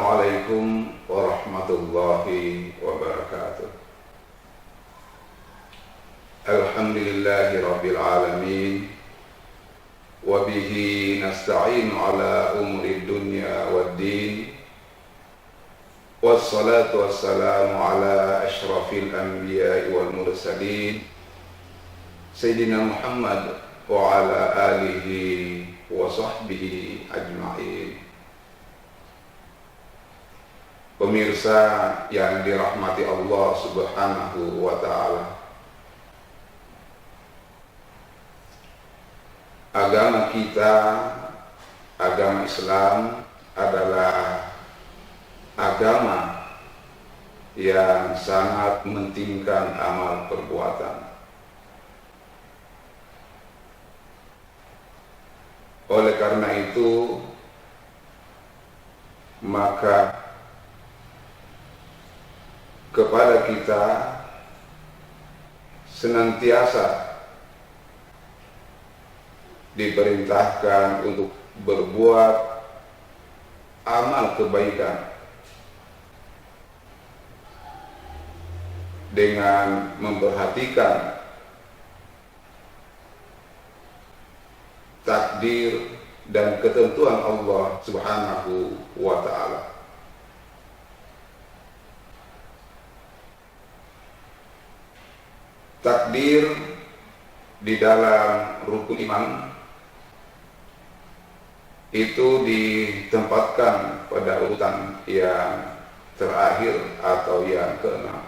Assalamualaikum warahmatullahi wabarakatuh. Alhamdulillahi rabbil alamin. Wabihi nasta'inu ala umri dunya waddin. Wassalatu wassalamu ala ashrafil anbiya'i wal mursalin Sayyidina Muhammad wa ala alihi wa sahbihi ajma'in. Pemirsa yang dirahmati Allah Subhanahu wa ta'ala, agama kita, agama Islam adalah agama yang sangat mementingkan amal perbuatan. Oleh karena itu, maka kepada kita senantiasa diperintahkan untuk berbuat amal kebaikan dengan memperhatikan takdir dan ketentuan Allah Subhanahu wa ta'ala. Takdir di dalam rukun iman itu ditempatkan pada urutan yang terakhir atau yang keenam.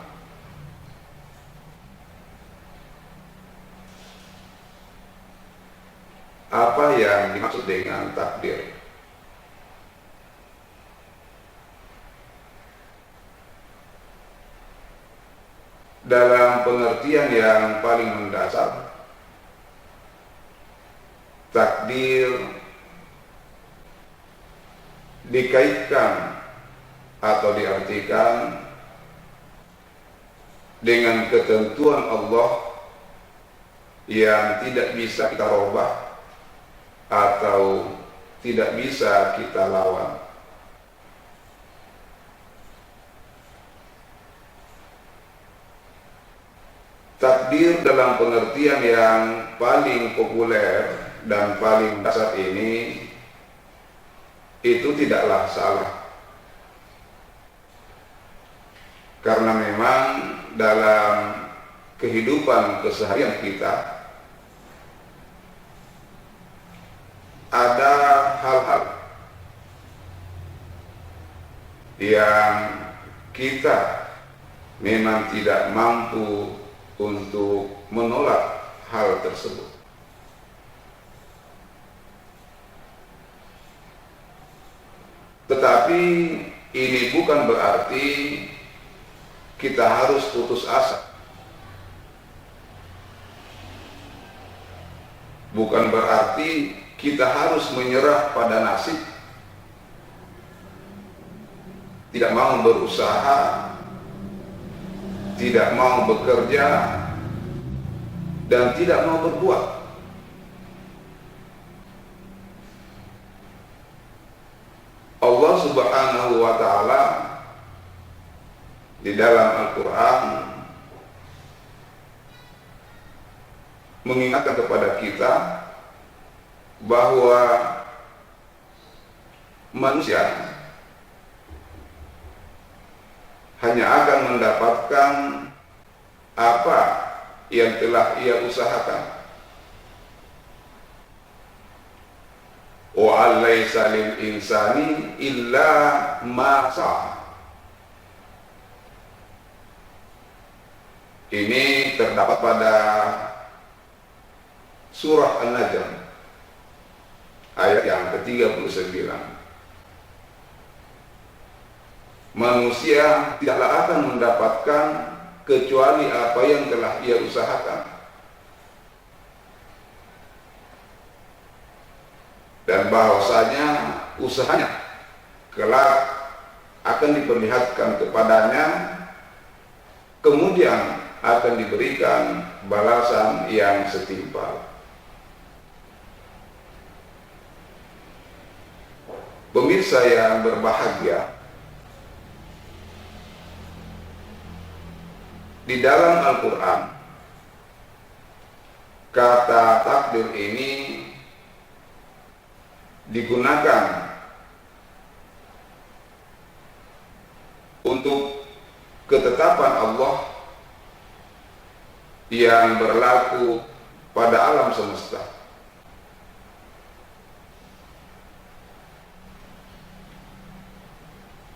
Apa yang dimaksud dengan takdir? Dalam pengertian yang paling mendasar, takdir dikaitkan atau diartikan dengan ketentuan Allah yang tidak bisa kita rubah atau tidak bisa kita lawan. Takdir dalam pengertian yang paling populer dan paling dasar ini itu tidaklah salah, karena memang dalam kehidupan keseharian kita ada hal-hal yang kita memang tidak mampu untuk menolak hal tersebut. Tetapi ini bukan berarti kita harus putus asa. Bukan berarti kita harus menyerah pada nasib, tidak mau berusaha, tidak mau bekerja, dan tidak mau berbuat. Allah Subhanahu wa ta'ala di dalam Al-Quran mengingatkan kepada kita bahwa manusia hanya akan mendapatkan apa yang telah ia usahakan. Wa alaysa lil insani illa ma sa'a. Ini terdapat pada surah An-Najm ayat yang ke-39. Manusia tidaklah akan mendapatkan kecuali apa yang telah ia usahakan. Dan bahwasanya usahanya kelak akan diperlihatkan kepadanya, kemudian akan diberikan balasan yang setimpal. Pemirsa yang berbahagia, di dalam Al-Quran kata takdir ini digunakan untuk ketetapan Allah yang berlaku pada alam semesta.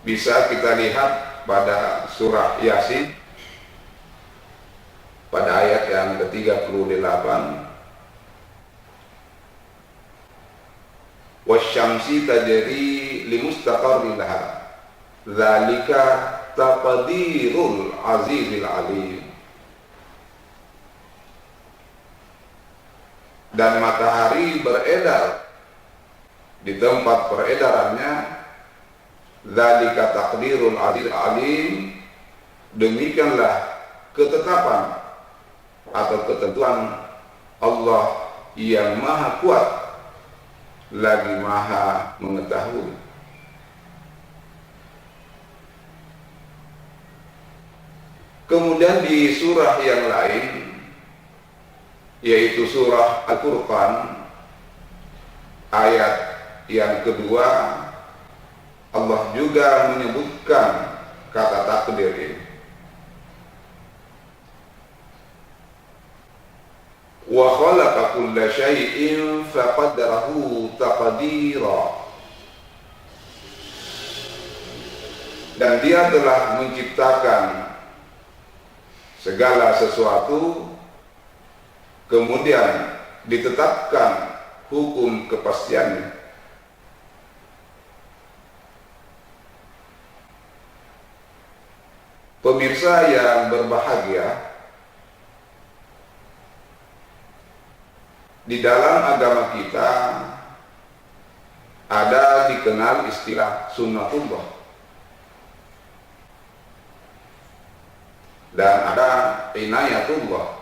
Bisa kita lihat pada surah Yasin pada ayat yang ke-38, wasyamsi tajri limustaqarrin laha dzalika taqdirul azizil alim. Dan matahari beredar di tempat peredarannya, dzalika taqdirul azizil alim, demikianlah ketetapan atau ketentuan Allah yang maha kuat lagi maha mengetahui. Kemudian di surah yang lain, yaitu surah Al-Furqan ayat yang kedua, Allah juga menyebutkan kata takdir ini. Wa khalaqa kulla syai'in faqaddarahu taqdira. Dan Dia telah menciptakan segala sesuatu, kemudian ditetapkan hukum kepastiannya. Pemirsa yang berbahagia, di dalam agama kita ada dikenal istilah sunnatullah dan ada inayatullah.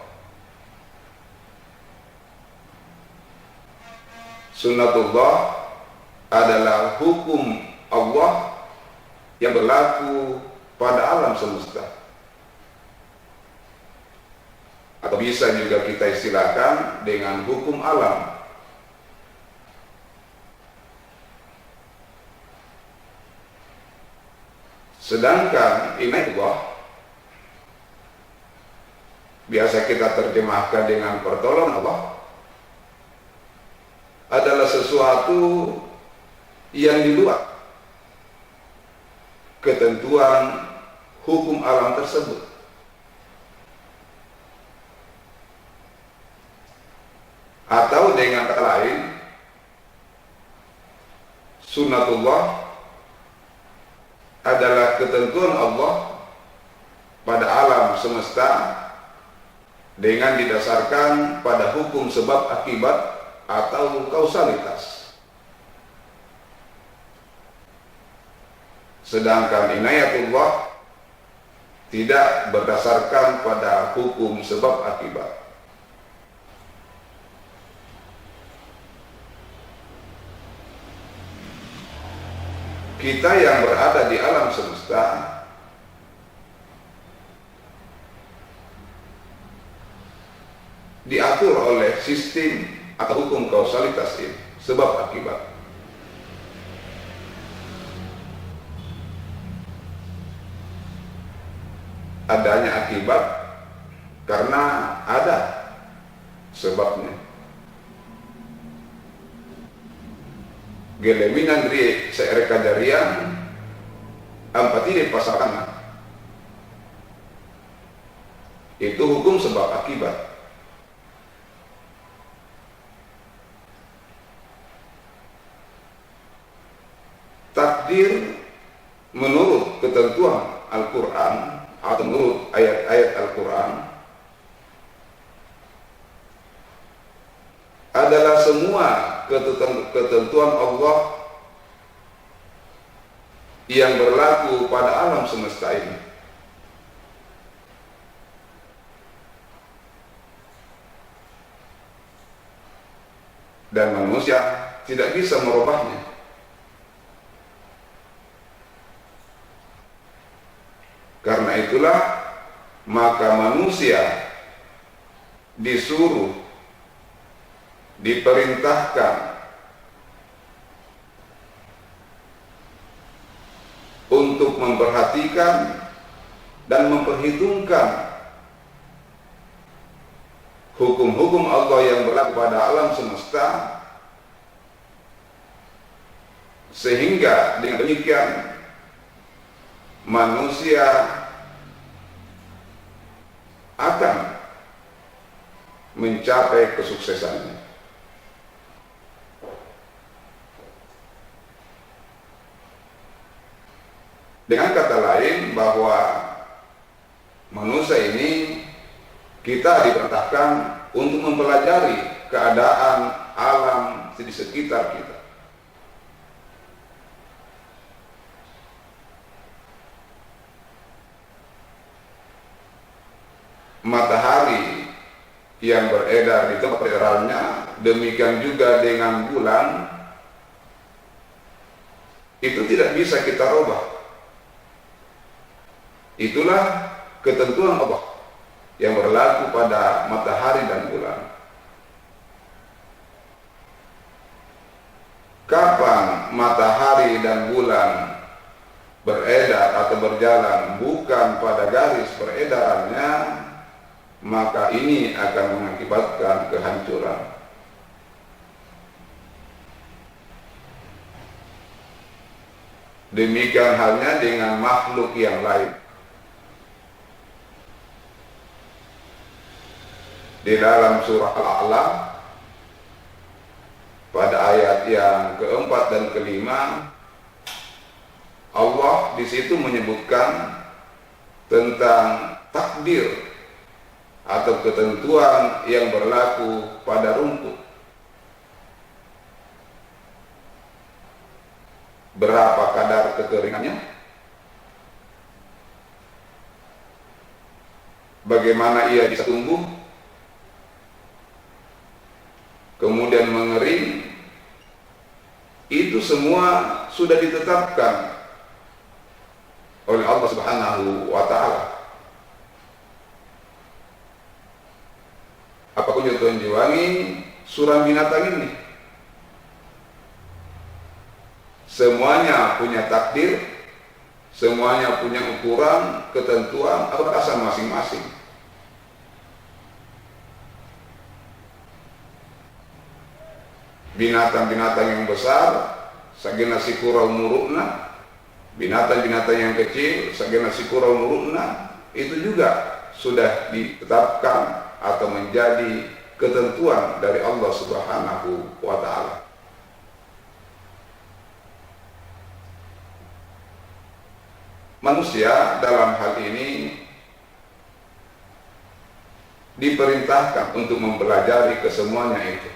Sunnatullah adalah hukum Allah yang berlaku pada alam semesta, atau bisa juga kita istilahkan dengan hukum alam. Sedangkan inayatullah biasa kita terjemahkan dengan pertolongan Allah, adalah sesuatu yang di luar ketentuan hukum alam tersebut. Atau dengan kata lain, sunnatullah adalah ketentuan Allah pada alam semesta dengan didasarkan pada hukum sebab akibat atau kausalitas. Sedangkan inayatullah tidak berdasarkan pada hukum sebab akibat. Kita yang berada di alam semesta diatur oleh sistem atau hukum kausalitas ini, sebab akibat. Adanya akibat karena ada sebabnya. Geleminan dari seere kajarian ampati di pasangan. Itu hukum sebab akibat. Takdir menurut ketentuan Al-Quran atau menurut ayat-ayat Al-Quran adalah semua ketentuan Allah yang berlaku pada alam semesta ini. Dan manusia tidak bisa merubahnya. Karena itulah maka manusia disuruh, diperintahkan untuk memperhatikan dan memperhitungkan hukum-hukum Allah yang berlaku pada alam semesta, sehingga dengan demikian manusia akan mencapai kesuksesannya. Dengan kata lain, bahwa manusia ini kita diperintahkan untuk mempelajari keadaan alam di sekitar kita. Matahari yang beredar di tempat beredarnya, demikian juga dengan bulan, itu tidak bisa kita rubah. Itulah ketentuan Allah yang berlaku pada matahari dan bulan. Kapan matahari dan bulan beredar atau berjalan bukan pada garis peredarannya, maka ini akan mengakibatkan kehancuran. Demikian halnya dengan makhluk yang lain. Di dalam surah Al-A'la pada ayat yang keempat dan kelima, Allah di situ menyebutkan tentang takdir atau ketentuan yang berlaku pada rumput. Berapa kadar kekeringannya? Bagaimana ia bisa tumbuh? Kemudian mengering, itu semua sudah ditetapkan oleh Allah Subhanahu wa Ta'ala. Apapun contoh yang diwangi surah binatang ini, semuanya punya takdir, semuanya punya ukuran, ketentuan atau batasan masing-masing. Binatang-binatang yang besar, sagena sikura umurukna, binatang-binatang yang kecil, sagena sikura umurukna, itu juga sudah ditetapkan atau menjadi ketentuan dari Allah Subhanahu wa Ta'ala. Manusia dalam hal ini diperintahkan untuk mempelajari kesemuanya itu.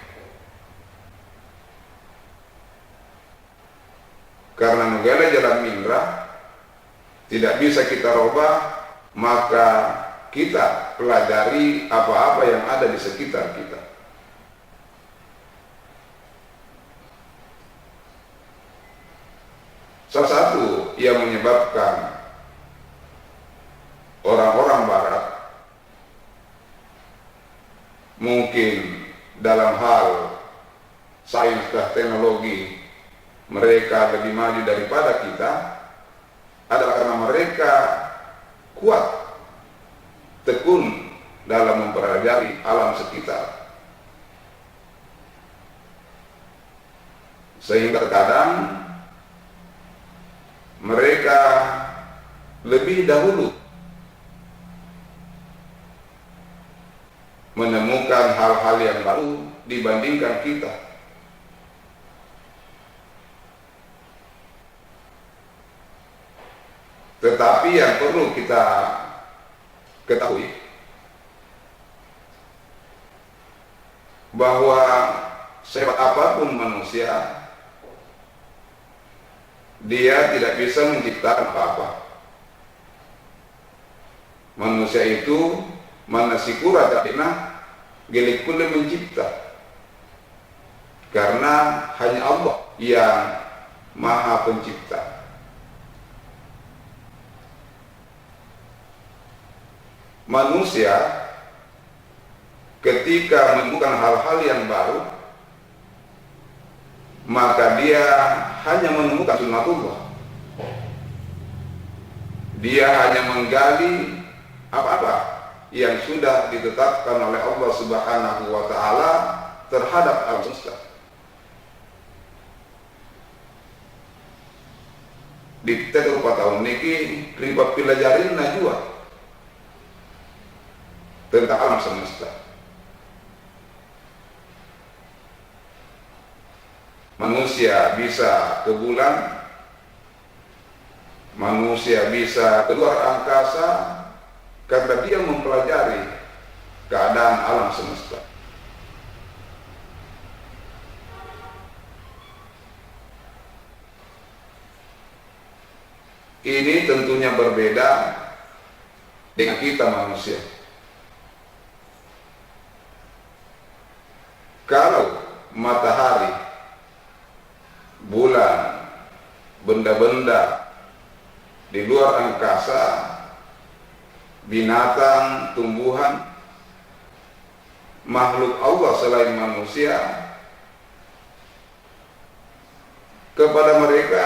Karena nugala jalan minrah tidak bisa kita rubah, maka kita pelajari apa-apa yang ada di sekitar kita. Salah satu yang menyebabkan orang-orang barat mungkin dalam hal sains dan teknologi mereka lebih maju daripada kita adalah karena mereka kuat, tekun dalam mempelajari alam sekitar. Sehingga terkadang mereka lebih dahulu menemukan hal-hal yang baru dibandingkan kita. Tetapi yang perlu kita ketahui bahwa sehebat apapun manusia, dia tidak bisa menciptakan apa-apa. Manusia itu manasikura ta'ina gelikule mencipta, karena hanya Allah yang Maha Pencipta. manusia ketika menemukan hal-hal yang baru, maka dia hanya menemukan sunnatullah. Dia hanya menggali apa-apa yang sudah ditetapkan oleh Allah Subhanahu wa Ta'ala terhadap alam semesta. Di beberapa tahun ini riba pelajarin najwa tentang alam semesta. Manusia bisa ke bulan, manusia bisa keluar angkasa karena dia mempelajari keadaan alam semesta. Ini tentunya berbeda dengan kita manusia. Kalau matahari, bulan, benda-benda di luar angkasa, binatang, tumbuhan, makhluk Allah selain manusia, kepada mereka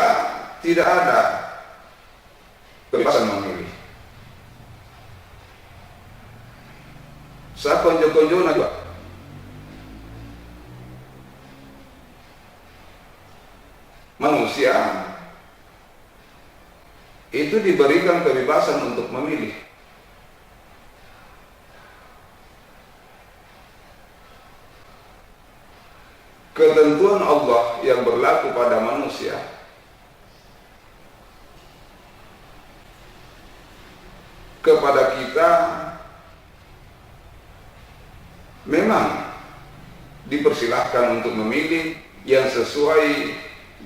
tidak ada kebebasan memilih. Saya konjo-konjo najwa. Manusia itu diberikan kebebasan untuk memilih. Ketentuan Allah yang berlaku pada manusia kepada kita memang dipersilahkan untuk memilih yang sesuai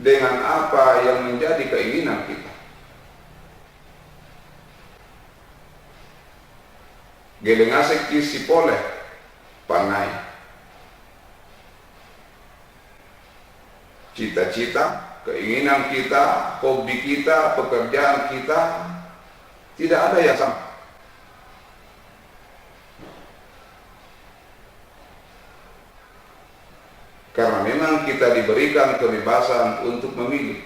dengan apa yang menjadi keinginan kita. Gedengasek kisi poleh panai, cita-cita, keinginan kita, hobi kita, pekerjaan kita, tidak ada yang sama. Karena memang kita diberikan kebebasan untuk memilih.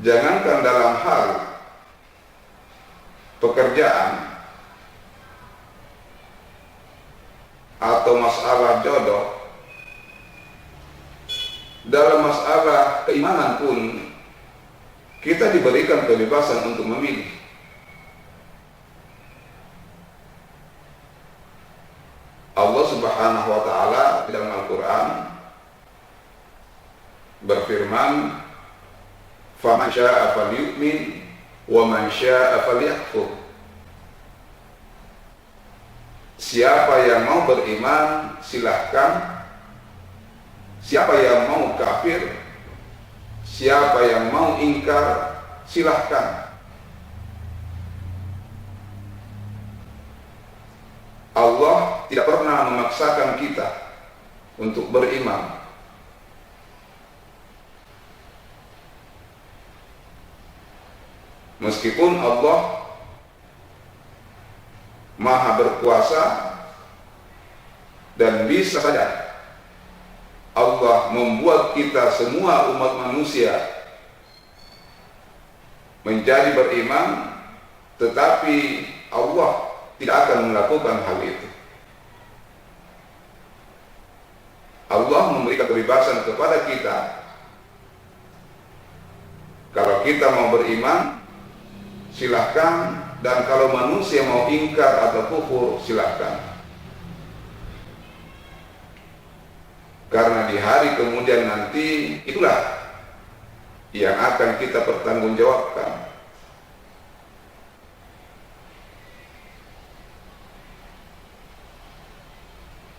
Jangankan dalam hal pekerjaan atau masalah jodoh, dalam masalah keimanan pun kita diberikan kebebasan untuk memilih. Allah Subhanahu wa Ta'ala dalam Al-Quran berfirman, "Faman syaa'a falyu'min wa man syaa'a falyakfur." Siapa yang mau beriman silahkan, siapa yang mau kafir, siapa yang mau ingkar silahkan. Allah tidak pernah memaksakan kita untuk beriman. Meskipun Allah Maha berkuasa dan bisa saja Allah membuat kita semua umat manusia menjadi beriman, tetapi Allah tidak akan melakukan hal itu. Allah memberikan kebebasan kepada kita. Kalau kita mau beriman, silahkan, dan kalau manusia mau ingkar atau kufur, silahkan. Karena di hari kemudian nanti itulah yang akan kita pertanggungjawabkan.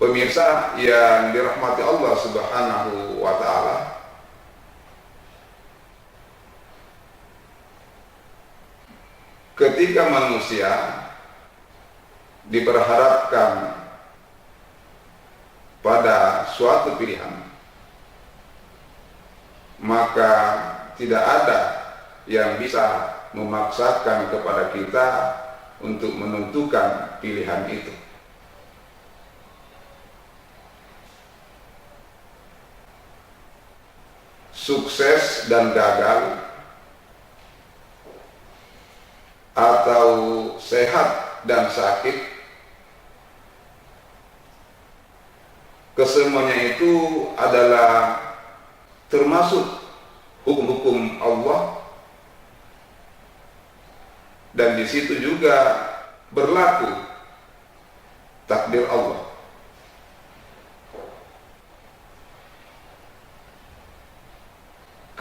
Pemirsa yang dirahmati Allah Subhanahu wa Ta'ala, ketika manusia diperhadapkan pada suatu pilihan, maka tidak ada yang bisa memaksakan kepada kita untuk menentukan pilihan itu. Sukses dan gagal atau sehat dan sakit, kesemuanya itu adalah termasuk hukum-hukum Allah, dan di situ juga berlaku takdir Allah.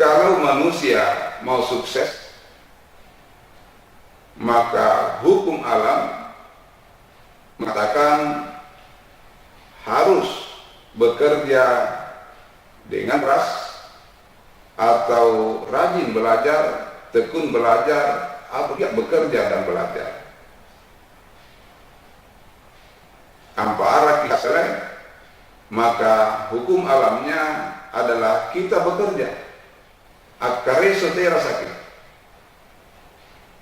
Kalau manusia mau sukses, maka hukum alam mengatakan harus bekerja dengan keras atau rajin belajar, tekun belajar, atau tidak bekerja dan belajar. Ampara kisah, maka hukum alamnya adalah kita bekerja. Akare sotera sakit,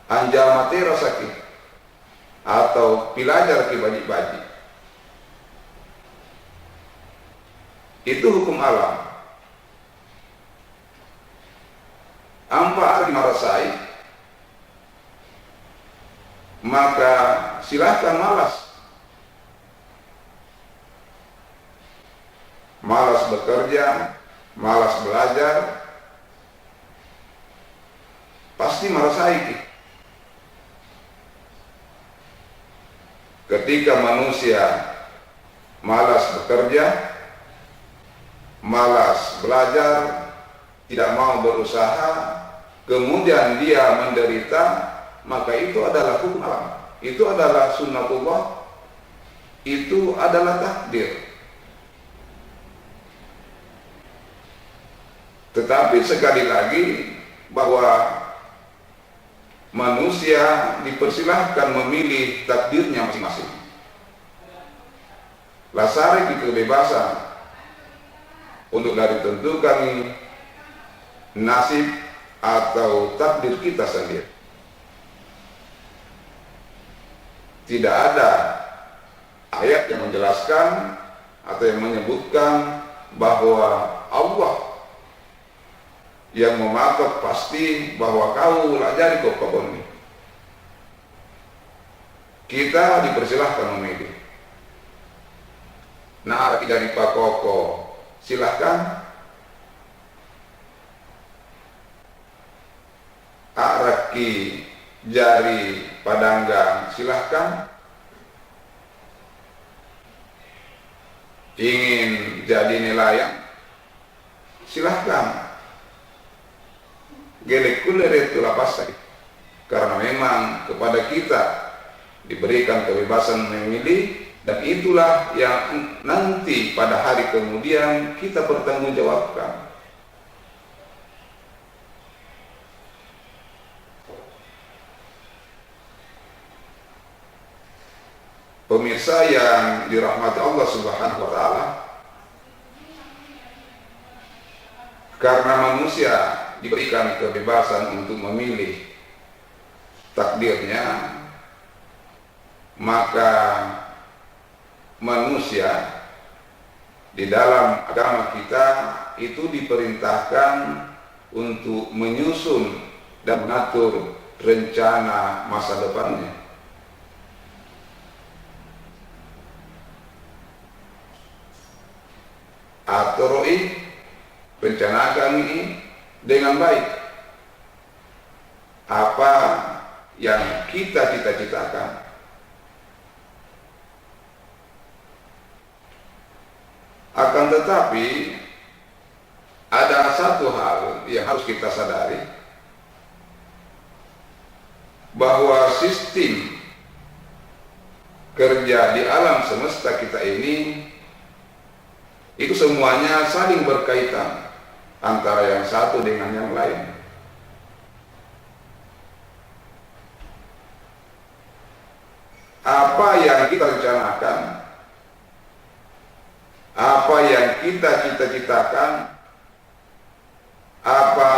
anjamatera sakit, atau pilajar ke baji-baji. Itu hukum alam. Ampa marasai, maka silahkan malas. Malas bekerja, malas belajar, pasti merasai. Ketika manusia malas bekerja, malas belajar, tidak mau berusaha, kemudian dia menderita, maka itu adalah hukum alam, itu adalah sunnatullah, itu adalah takdir. Tetapi sekali lagi bahwa manusia dipersilahkan memilih takdirnya masing-masing. Lasari di kebebasan untuk dari tentukan nasib atau takdir kita sendiri. Tidak ada ayat yang menjelaskan atau yang menyebutkan bahwa Allah yang mematok pasti bahwa kau lah jadi kokobon ini. Kita dipersilahkan memilih. Nah, dari Pak Koko, silahkan. Araki jari padanggang, silahkan. Ingin jadi nelayan, silahkan. Gelek kulere itu lapasai, karena memang kepada kita diberikan kebebasan memilih, dan itulah yang nanti pada hari kemudian kita bertanggungjawabkan. Pemirsa yang dirahmati Allah Subhanahu wa taala, karena manusia diberikan kebebasan untuk memilih takdirnya, maka manusia di dalam agama kita itu diperintahkan untuk menyusun dan mengatur rencana masa depannya. Aturoi, rencanakan ini dengan baik. Apa yang kita cita-citakan. Akan tetapi ada satu hal yang harus kita sadari, bahwa sistem kerja di alam semesta kita ini itu semuanya saling berkaitan antara yang satu dengan yang lain. Apa yang kita rencanakan, apa yang kita cita-citakan, apa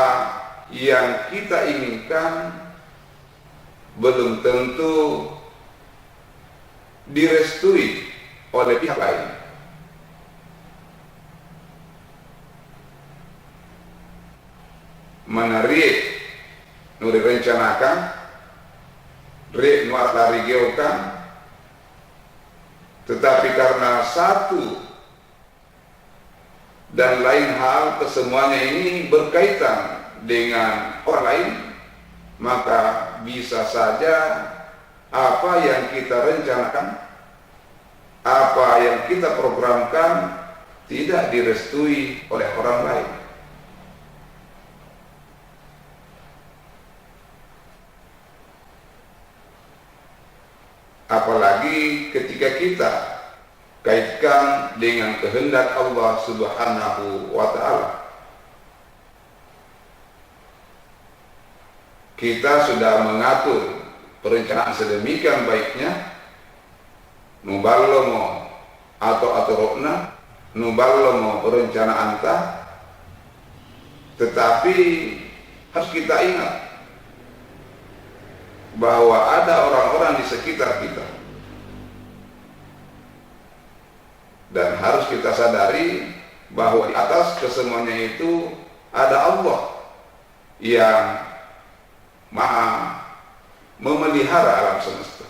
yang kita inginkan, belum tentu direstui oleh pihak lain. Menarik nu direncanakan, rek nu lari geokan, tetapi karena satu dan lain hal kesemuanya ini berkaitan dengan orang lain, maka bisa saja apa yang kita rencanakan, apa yang kita programkan tidak direstui oleh orang lain. Apalagi ketika kita kaitkan dengan kehendak Allah Subhanahu wa ta'ala. Kita sudah mengatur perencanaan sedemikian baiknya, nuballomo atau aturokna, nuballomo perencana anta, tetapi harus kita ingat bahwa ada orang-orang di sekitar kita, dan harus kita sadari bahwa di atas kesemuanya itu ada Allah yang Maha memelihara alam semesta.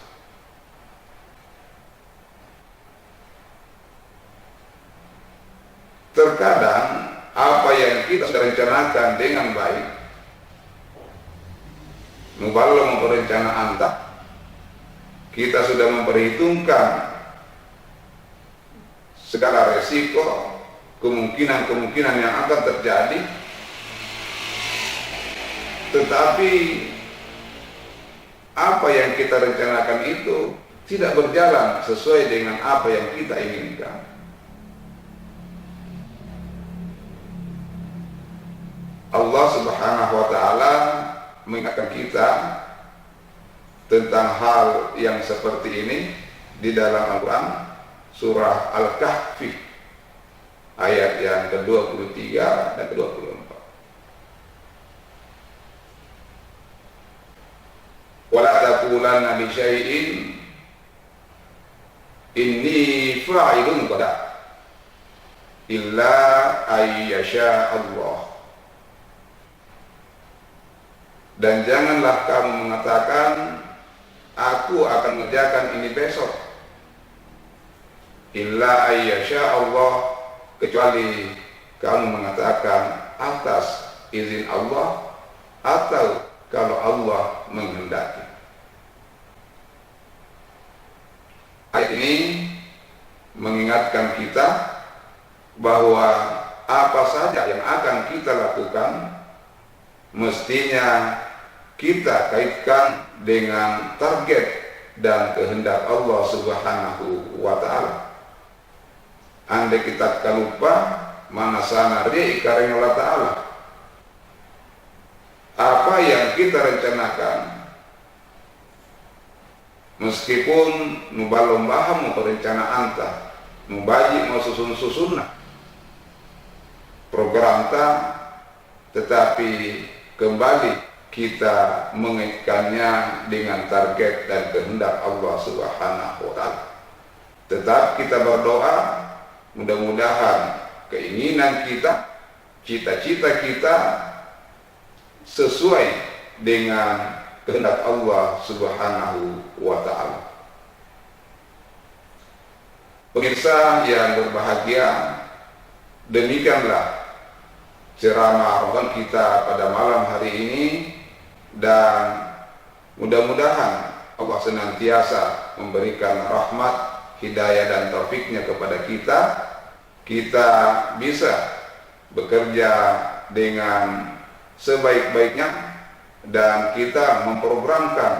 Terkadang apa yang kita sudah rencanakan dengan baik, muballo memperencana anta, kita sudah memperhitungkan segala resiko, kemungkinan-kemungkinan yang akan terjadi, tetapi apa yang kita rencanakan itu tidak berjalan sesuai dengan apa yang kita inginkan. Allah Subhanahu wa ta'ala mengingatkan kita tentang hal yang seperti ini di dalam Al-Quran, surah Al-Kahfi ayat yang ke-23 dan ke-24. Wala taqulanna li syai'in inni fa'ilun qada illa ayyasha Allah. Dan janganlah kamu mengatakan aku akan mengerjakan ini besok, illa ayyasha Allah, kecuali kamu mengatakan atas izin Allah atau kalau Allah menghendaki. Ayat ini mengingatkan kita bahwa apa saja yang akan kita lakukan mestinya kita kaitkan dengan target dan kehendak Allah Subhanahu wa ta'ala. Andai kita lupa mana sana ri karena Allah ta'ala, apa yang kita rencanakan, meskipun nubalom baham mau perencana anta, nubaji mau susun-susunna program ta, tetapi kembali kita mengaitkannya dengan target dan kehendak Allah Subhanahu wa ta'ala. Tetap kita berdoa, mudah-mudahan keinginan kita, cita-cita kita sesuai dengan kehendak Allah Subhanahu wa ta'ala. Pemirsa yang berbahagia, demikianlah ceramah Ramadan kita pada malam hari ini, dan mudah-mudahan Allah senantiasa memberikan rahmat, hidayah dan taufiknya kepada kita. Kita bisa bekerja dengan sebaik-baiknya, dan kita memprogramkan,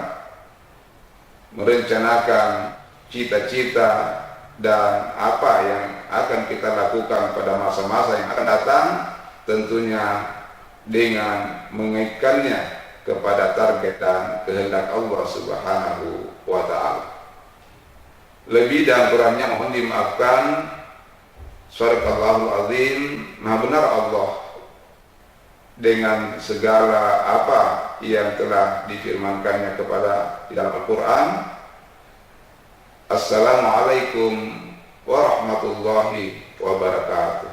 merencanakan cita-cita dan apa yang akan kita lakukan pada masa-masa yang akan datang, tentunya dengan mengaitkannya kepada target dan kehendak Allah Subhanahu wa ta'ala. Lebih dan kurangnya mohon dimaafkan. Sadaqallahul azim. Maha benar Allah dengan segala apa yang telah difirmankannya kepada di dalam Al-Quran. Assalamualaikum warahmatullahi wabarakatuh.